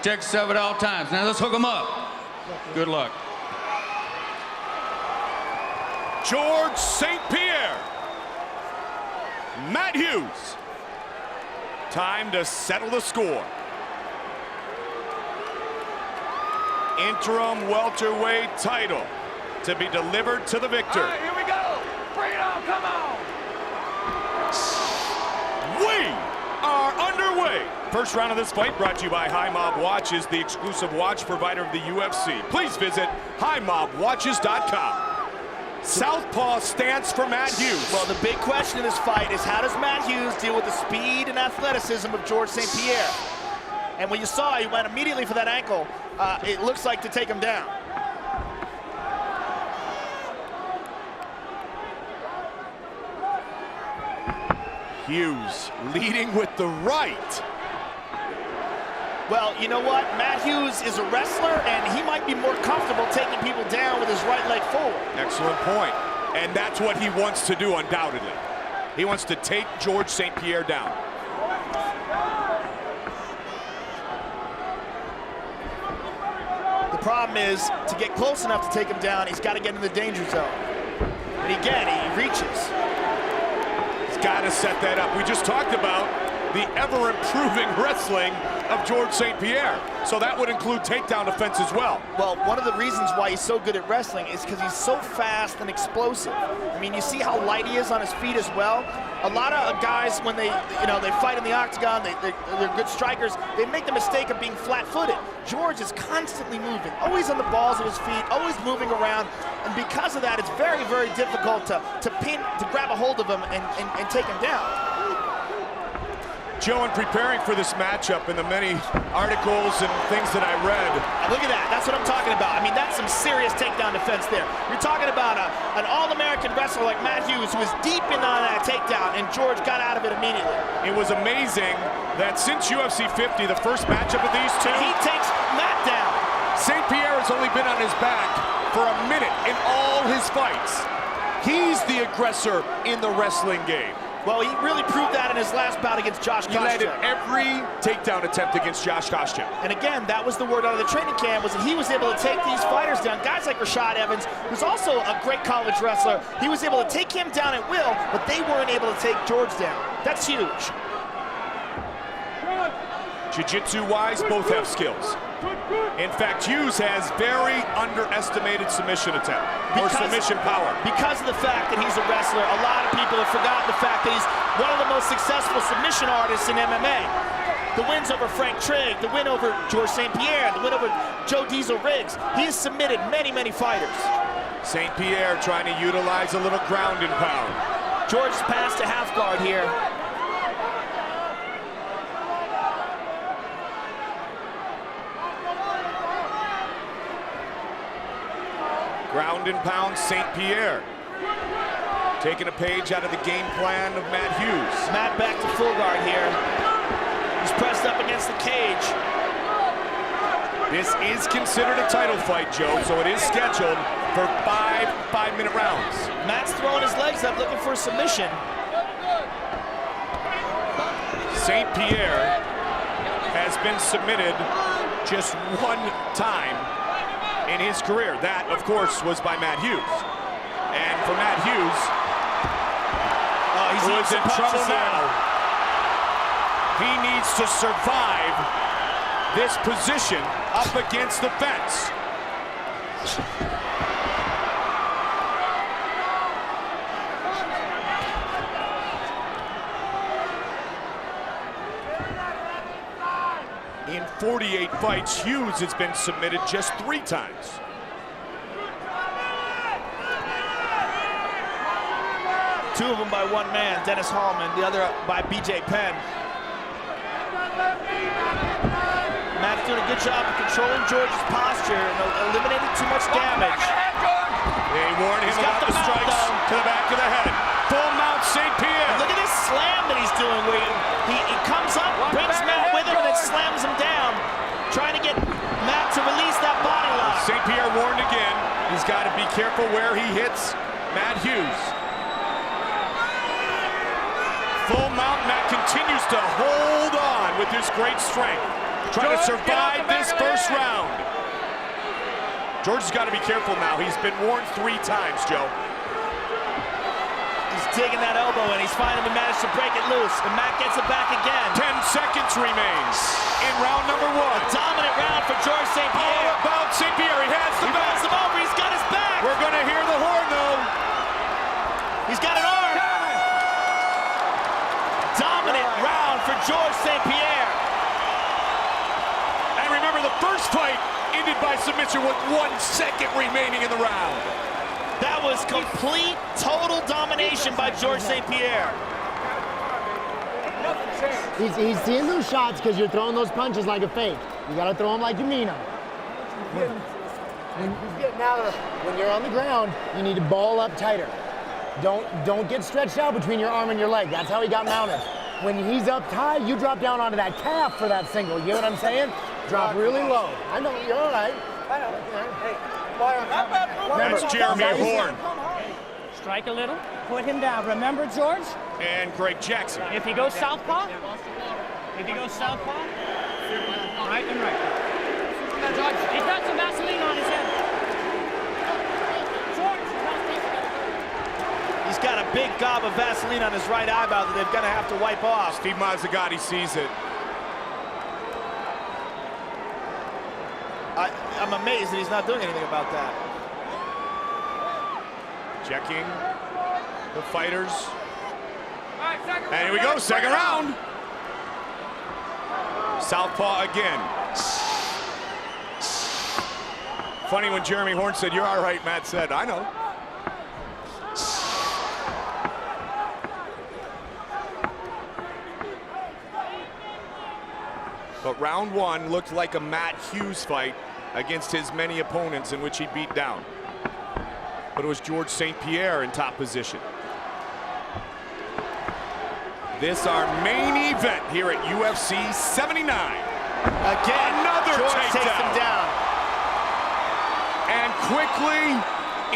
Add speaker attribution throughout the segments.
Speaker 1: Check yourself at all times. Now let's hook them up. Good luck.
Speaker 2: George St-Pierre. Matt Hughes. Time to settle the score. Interim welterweight title to be delivered to the victor.
Speaker 3: All right, here we go. Bring it on, come on.
Speaker 2: We are underway. First round of this fight brought to you by High Mob Watches, the exclusive watch provider of the UFC. Please visit highmobwatches.com. Southpaw stance for Matt Hughes.
Speaker 4: Well, the big question in this fight is how does Matt Hughes deal with the speed and athleticism of George St-Pierre? And when you saw he went immediately for that ankle, it looks like to take him down.
Speaker 2: Hughes leading with the right.
Speaker 4: Well, you know what? Matt Hughes is a wrestler, and he might be more comfortable taking people down with his right leg forward.
Speaker 2: Excellent point. And that's what he wants to do, undoubtedly. He wants to take George St-Pierre down.
Speaker 4: The problem is, to get close enough to take him down, he's got to get in the danger zone. And again, he reaches.
Speaker 2: He's got to set that up. We just talked about the ever-improving wrestling of George St-Pierre. So that would include takedown defense as well.
Speaker 4: Well, one of the reasons why he's so good at wrestling is because he's so fast and explosive. I mean, you see how light he is on his feet as well. A lot of guys, when they fight in the octagon, they're good strikers, they make the mistake of being flat-footed. George is constantly moving, always on the balls of his feet, always moving around, and because of that, it's very, very difficult to grab a hold of him and take him down.
Speaker 2: Joe, in preparing for this matchup and the many articles and things that I read.
Speaker 4: Look at that, that's what I'm talking about. I mean, that's some serious takedown defense there. You're talking about an all-American wrestler like Matt Hughes who was deep in on that takedown, and George got out of it immediately.
Speaker 2: It was amazing that since UFC 50, the first matchup of these two,
Speaker 4: he takes Matt down.
Speaker 2: St-Pierre has only been on his back for a minute in all his fights. He's the aggressor in the wrestling game.
Speaker 4: Well, he really proved that in his last bout against Josh Koscheck.
Speaker 2: He landed every takedown attempt against Josh Koscheck.
Speaker 4: And again, that was the word out of the training camp, was that he was able to take these fighters down. Guys like Rashad Evans, who's also a great college wrestler, he was able to take him down at will, but they weren't able to take George down. That's huge.
Speaker 2: Jiu-jitsu-wise, both have skills. In fact, Hughes has very underestimated submission attempt, or submission power. Because
Speaker 4: of the fact that he's a wrestler, a lot of people have forgotten the fact that he's one of the most successful submission artists in MMA. The wins over Frank Trigg, the win over George St-Pierre, the win over Joe Diesel Riggs. He has submitted many, many fighters.
Speaker 2: St-Pierre trying to utilize a little ground and pound.
Speaker 4: George is past to half guard here.
Speaker 2: Ground and pound St-Pierre. Taking a page out of the game plan of Matt Hughes.
Speaker 4: Matt back to full guard here. He's pressed up against the cage.
Speaker 2: This is considered a title fight, Joe, so it is scheduled for five-minute rounds.
Speaker 4: Matt's throwing his legs up looking for a submission.
Speaker 2: St-Pierre has been submitted just one time in his career. That, of course, was by Matt Hughes. And for Matt Hughes, who is in trouble now, he needs to survive this position up against the fence. In 48 fights, Hughes has been submitted just 3 times.
Speaker 4: Two of them by one man, Dennis Hallman, the other by BJ Penn. Matt's doing a good job of controlling George's posture and eliminating too much damage.
Speaker 2: They warned him about the strikes to the back of the head. Full mount St-Pierre.
Speaker 4: Look at this slam that he's doing where he comes up, brings Matt with him, and then slams him down, trying to get Matt to release that body lock.
Speaker 2: St-Pierre warned again. He's got to be careful where he hits Matt Hughes. Full mount, Matt continues to hold on with his great strength. trying to survive this first round. George has got to be careful now. He's been warned 3 times, Joe.
Speaker 4: He's digging that elbow, and he's finally managed to break it loose. And Matt gets it back again.
Speaker 2: 10 seconds remains in round number 1.
Speaker 4: A dominant round for George St-Pierre.
Speaker 2: All about St-Pierre. He has the
Speaker 4: He rolls him over. He's got his back.
Speaker 2: We're going to hear the horn, though.
Speaker 4: He's got an arm. Dominant round for George St-Pierre.
Speaker 2: And remember, the first fight ended by submission with 1 second remaining in the round.
Speaker 4: That was complete, total domination by George St-Pierre.
Speaker 5: He's seeing those shots because you're throwing those punches like a fake. You got to throw them like you mean them. When you're on the ground, you need to ball up tighter. Don't get stretched out between your arm and your leg. That's how he got mounted. When he's up high, you drop down onto that calf for that single. You know what I'm saying? Drop really low. I know, you're all right. I know.
Speaker 2: That's Jeremy Horn.
Speaker 6: Strike a little, put him down. Remember, George?
Speaker 2: And Greg Jackson.
Speaker 6: If he goes southpaw, right and right. He's got some Vaseline on his head.
Speaker 4: He's got a big gob of Vaseline on his right eyebrow that they're going to have to wipe off.
Speaker 2: Steve Mazzagatti sees it.
Speaker 4: I'm amazed that he's not doing anything about that.
Speaker 2: Checking the fighters. And here we go, second round. Southpaw again. Funny when Jeremy Horn said, "You're all right," Matt said, "I know." But round 1 looked like a Matt Hughes fight against his many opponents in which he beat down. But it was George St-Pierre in top position. This our main event here at UFC 79.
Speaker 4: Again,
Speaker 2: Another
Speaker 4: George
Speaker 2: takedown.
Speaker 4: takes him down.
Speaker 2: And quickly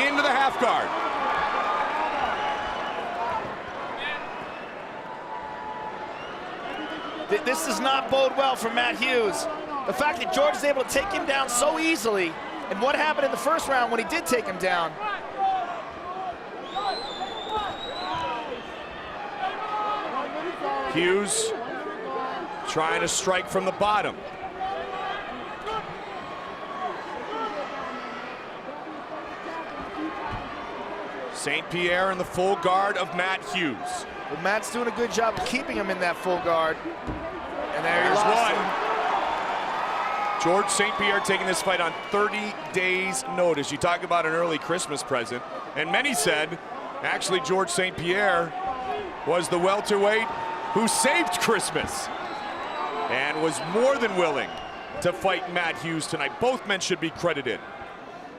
Speaker 2: into the half guard.
Speaker 4: This does not bode well for Matt Hughes. The fact that George is able to take him down so easily, and what happened in the first round when he did take him down.
Speaker 2: Hughes trying to strike from the bottom. St-Pierre in the full guard of Matt Hughes.
Speaker 4: Well, Matt's doing a good job of keeping him in that full guard. And there he
Speaker 2: There's
Speaker 4: lost
Speaker 2: one.
Speaker 4: him.
Speaker 2: George St-Pierre taking this fight on 30 days notice. You talk about an early Christmas present. And many said, actually, George St-Pierre was the welterweight who saved Christmas and was more than willing to fight Matt Hughes tonight. Both men should be credited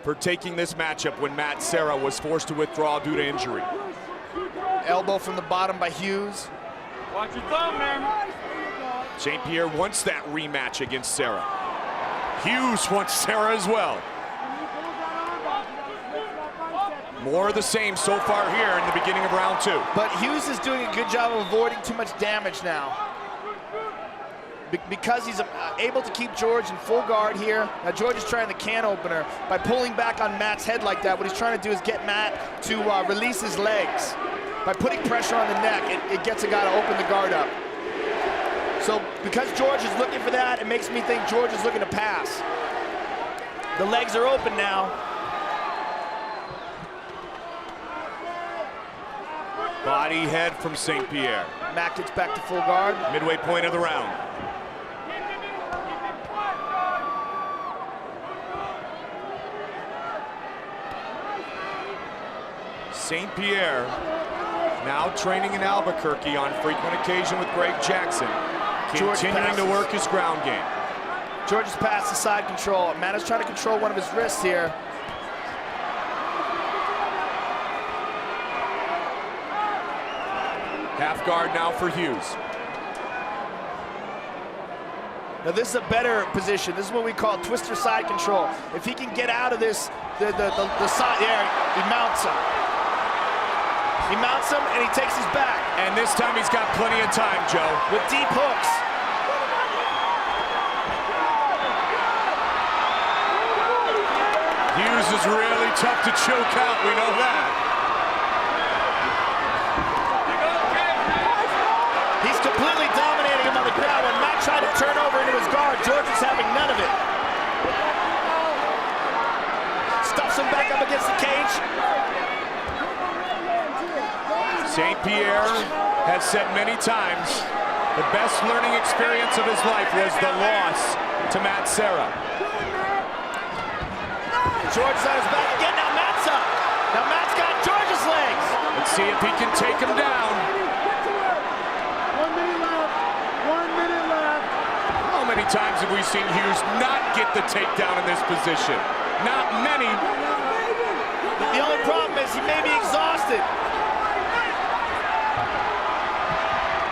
Speaker 2: for taking this matchup when Matt Serra was forced to withdraw due to injury.
Speaker 4: Elbow from the bottom by Hughes.
Speaker 6: Watch your thumb, man.
Speaker 2: St-Pierre wants that rematch against Serra. Hughes wants Serra as well. More of the same so far here in the beginning of round 2.
Speaker 4: But Hughes is doing a good job of avoiding too much damage now. Because he's able to keep George in full guard here. Now George is trying the can opener by pulling back on Matt's head like that. What he's trying to do is get Matt to release his legs. By putting pressure on the neck, it gets a guy to open the guard up. So because George is looking for that, it makes me think George is looking to pass. The legs are open now.
Speaker 2: Body head from St-Pierre.
Speaker 4: Matt gets back to full guard.
Speaker 2: Midway point of the round. St-Pierre now training in Albuquerque on frequent occasion with Greg Jackson, continuing to work his ground game.
Speaker 4: George has passed the side control. Matt is trying to control one of his wrists here.
Speaker 2: Half guard now for Hughes.
Speaker 4: Now this is a better position. This is what we call twister side control. If he can get out of this, the side, there, he mounts him. He mounts him and he takes his back.
Speaker 2: And this time he's got plenty of time, Joe.
Speaker 4: With deep hooks.
Speaker 2: Hughes is really tough to choke out, we know that.
Speaker 4: He's completely dominating him on the ground. When Matt tried to turn over into his guard, George is having none of it. Stuffs him back up against the cage.
Speaker 2: St-Pierre has said many times the best learning experience of his life was the loss to Matt Serra.
Speaker 4: George is on his back again. Now Matt's up. Now Matt's got George's legs.
Speaker 2: Let's see if he can take him down.
Speaker 5: 1 minute left. 1 minute left.
Speaker 2: How many times have we seen Hughes not get the takedown in this position? Not many.
Speaker 4: The only problem is he may be exhausted.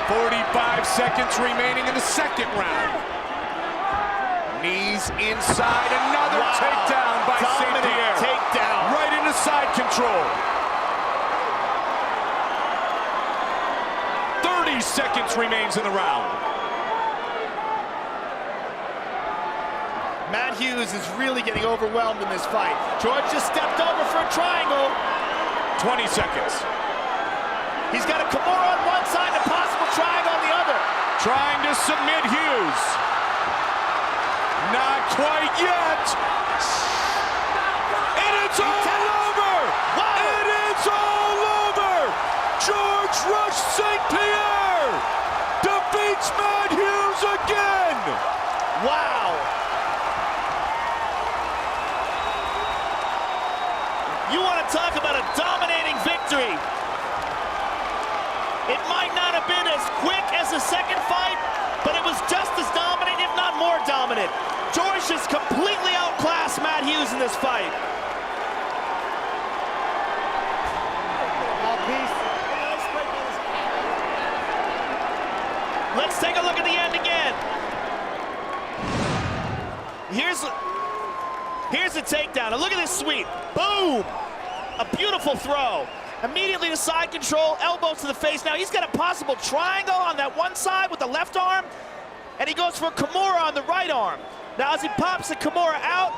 Speaker 2: 45 seconds remaining in the second round. Knees inside, another takedown by St-Pierre.
Speaker 4: Takedown.
Speaker 2: Right into side control. 30 seconds remains in the round.
Speaker 4: Matt Hughes is really getting overwhelmed in this fight. George just stepped over for a triangle.
Speaker 2: 20 seconds.
Speaker 4: He's got a Kimura on one side and a possible triangle on the other.
Speaker 2: Trying to submit Hughes. Not quite yet. And it's all over. It is all over. George Rush St-Pierre defeats Matt Hughes again.
Speaker 4: Wow. You want to talk about a dominating victory. It might not have been as quick as the second fight, but it was just as dominant, if not more dominant. George just completely outclassed Matt Hughes in this fight. Let's take a look at the end again. Here's the takedown. Now look at this sweep. Boom! A beautiful throw. Immediately to side control, elbows to the face. Now he's got a possible triangle on that one side with the left arm, and he goes for a Kimura on the right arm. Now as he pops the Kimura out,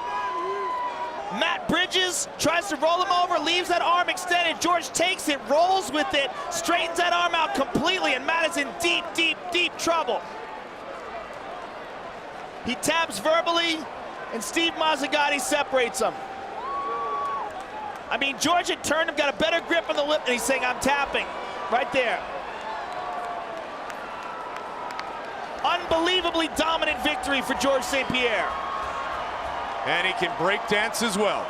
Speaker 4: Matt bridges, tries to roll him over, leaves that arm extended. George takes it, rolls with it, straightens that arm out completely, and Matt is in deep, deep, deep trouble. He taps verbally, and Steve Mazzagatti separates him. I mean, George had turned him, got a better grip on the lip, and he's saying, I'm tapping. Right there. Unbelievably dominant victory for George St-Pierre.
Speaker 2: And he can break dance as well.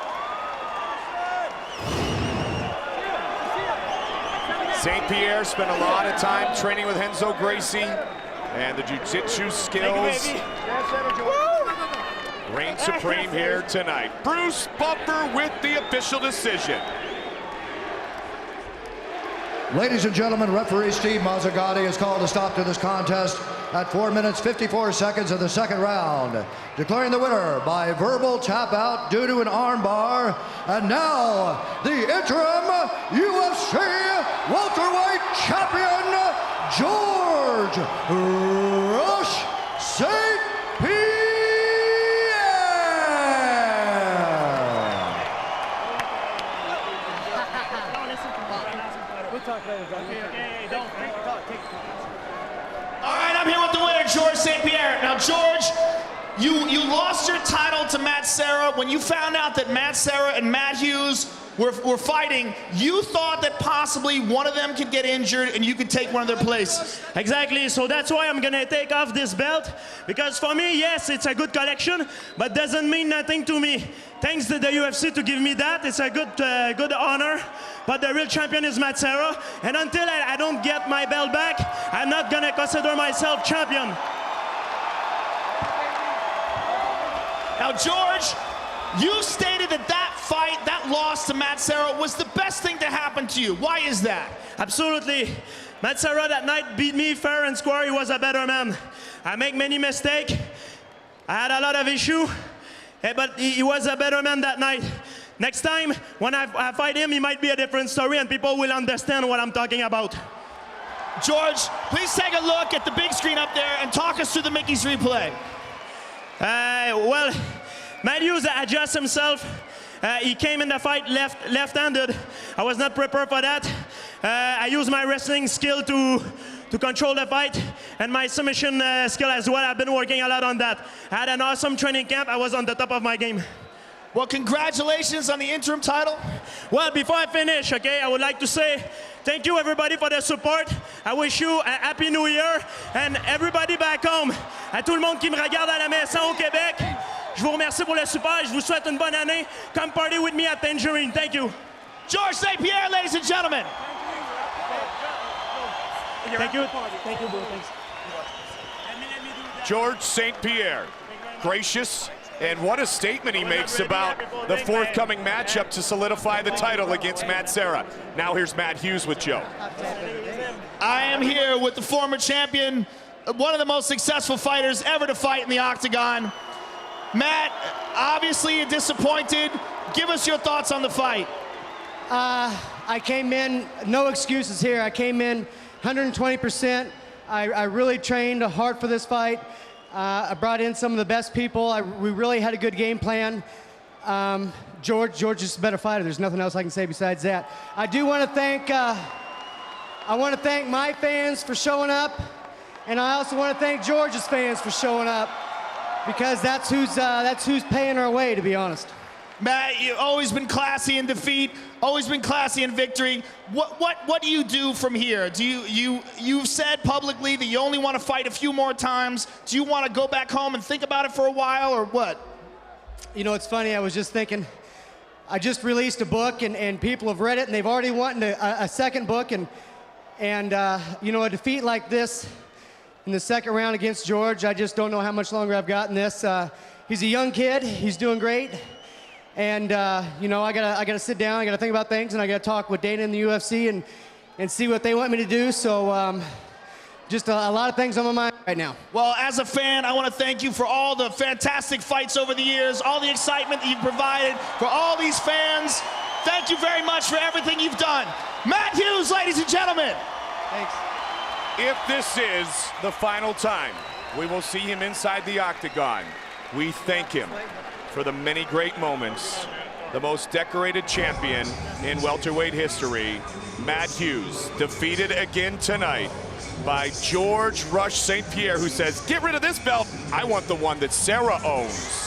Speaker 2: St-Pierre spent a lot of time training with Renzo Gracie, and the jiu-jitsu skills reign supreme here tonight. Bruce Buffer with the official decision.
Speaker 7: Ladies and gentlemen, referee Steve Mazzagatti has called a stop to this contest at 4 minutes 54 seconds of the second round, declaring the winner by verbal tap out due to an armbar. And now, the interim UFC welterweight champion, George Rush St-Pierre.
Speaker 4: All right, I'm here with the winner, George St-Pierre. Now, George, you lost your title to Matt Serra. When you found out that Matt Serra and Matt Hughes were fighting, you thought that possibly one of them could get injured and you could take one of their places.
Speaker 8: Exactly, so that's why I'm gonna take off this belt, because for me, yes, it's a good collection, but doesn't mean nothing to me. Thanks to the UFC to give me that. It's a good honor, but the real champion is Matt Serra, and until I don't get my belt back, I'm not gonna consider myself champion.
Speaker 4: Now, George, you stated that fight, that loss to Matt Serra was the best thing to happen to you. Why is that?
Speaker 8: Absolutely. Matt Serra that night beat me fair and square. He was a better man. I make many mistakes. I had a lot of issues, but he was a better man that night. Next time, when I fight him, he might be a different story and people will understand what I'm talking about.
Speaker 4: George, please take a look at the big screen up there and talk us through the Mickey's replay.
Speaker 8: Well, Matt Hughes adjusts himself He came in the fight left-handed. I was not prepared for that. I used my wrestling skill to control the fight, and my submission skill as well. I've been working a lot on that. I had an awesome training camp. I was on the top of my game.
Speaker 4: Well, congratulations on the interim title.
Speaker 8: Well, before I finish, okay, I would like to say thank you everybody for the support. I wish you a happy new year, and everybody back home, à tout le monde qui me regarde à la maison au Québec, je vous remercie pour le support et je vous souhaite une bonne année. Come party with me at Tangerine. Thank you.
Speaker 4: George St-Pierre, ladies and gentlemen.
Speaker 8: Thank you. Thank you, bro. Thanks.
Speaker 2: George St-Pierre, gracious, and what a statement he makes about the forthcoming matchup to solidify the title against Matt Serra. Now here's Matt Hughes with Joe.
Speaker 4: I am here with the former champion, one of the most successful fighters ever to fight in the octagon. Matt, obviously disappointed. Give us your thoughts on the fight.
Speaker 9: I came in, no excuses here. I came in 120%. I really trained hard for this fight. I brought in some of the best people. We really had a good game plan. George is a better fighter. There's nothing else I can say besides that. I do want to thank, my fans for showing up, and I also want to thank George's fans for showing up, because that's who's paying our way, to be honest.
Speaker 4: Matt, you've always been classy in defeat, always been classy in victory. What do you do from here? You've said publicly that you only want to fight a few more times. Do you want to go back home and think about it for a while, or what?
Speaker 9: You know, it's funny, I was just thinking, I just released a book, and people have read it, and they've already wanted a second book, and you know, a defeat like this in the second round against George, I just don't know how much longer I've got in this. He's a young kid, he's doing great. And you know, I gotta sit down, I gotta think about things, and I gotta talk with Dana in the UFC and see what they want me to do. So just a lot of things on my mind right now.
Speaker 4: Well, as a fan, I want to thank you for all the fantastic fights over the years, all the excitement that you've provided for all these fans. Thank you very much for everything you've done. Matt Hughes, ladies and gentlemen.
Speaker 9: Thanks.
Speaker 2: If this is the final time we will see him inside the octagon, we thank him for the many great moments. The most decorated champion in welterweight history, Matt Hughes, defeated again tonight by George Rush St-Pierre, who says, get rid of this belt, I want the one that Serra owns.